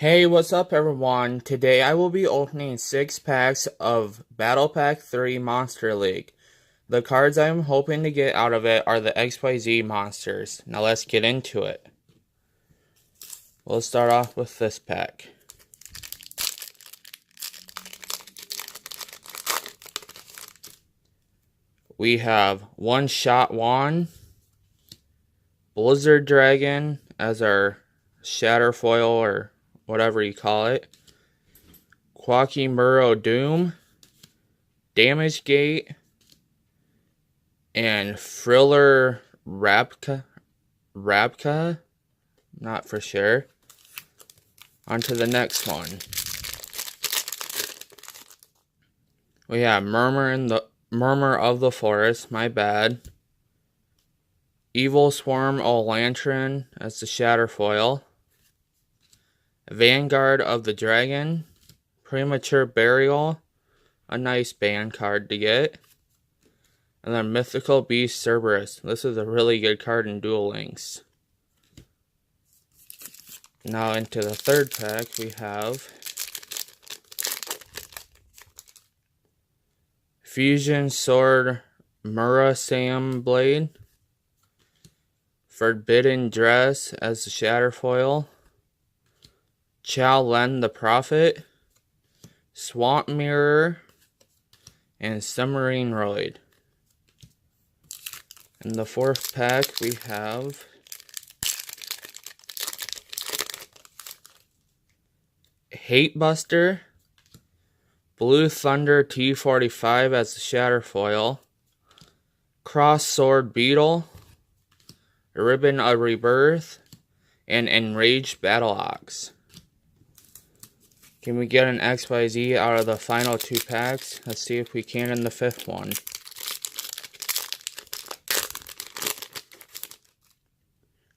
Hey, what's up everyone? Today I will be opening 6 packs of Battle Pack 3 Monster League. The cards I'm hoping to get out of it are the XYZ monsters. Now let's get into it. We'll start off with this pack. We have One Shot Juan, Blizzard Dragon as our Shatter Foil or whatever you call it, Quackimuro Doom, Damage Gate, and Friller Rabka, not for sure. On to the next one. We have Murmur of the Forest, my bad. Evil Swarm Olantron as the Shatter Foil. Vanguard of the Dragon. Premature Burial, a nice band card to get. And then Mythical Beast Cerberus. This is a really good card in Duel Links. Now into the third pack we have Fusion Sword Murasame Blade. Forbidden Dress as the Shatter Foil. Chow Len the Prophet. Swamp Mirror. And Submarine Roid. In the fourth pack we have Hate Buster, Blue Thunder T45 as the Shatter Foil, Cross Sword Beetle, Ribbon of Rebirth, and Enraged Battle Ox. Can we get an XYZ out of the final 2 packs? Let's see if we can in the 5th one.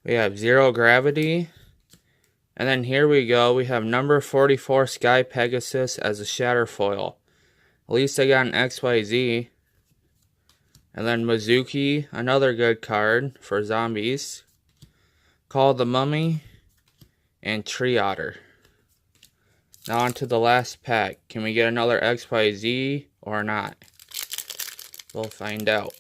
We have Zero Gravity. And then here we go. We have number 44 Sky Pegasus as a Shatter Foil. At least I got an XYZ. And then Mizuki, another good card for zombies. Call of the Mummy. And Tree Otter. Now on to the last pack. Can we get another XYZ or not? We'll find out.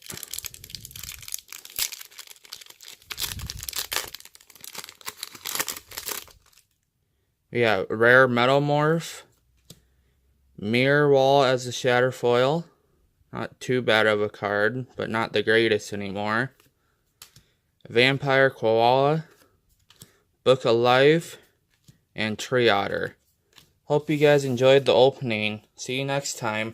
We have Rare Metamorph, Mirror Wall as a Shatter Foil. Not too bad of a card, but not the greatest anymore. Vampire Koala, Book of Life, and Tree Otter. Hope you guys enjoyed the opening. See you next time.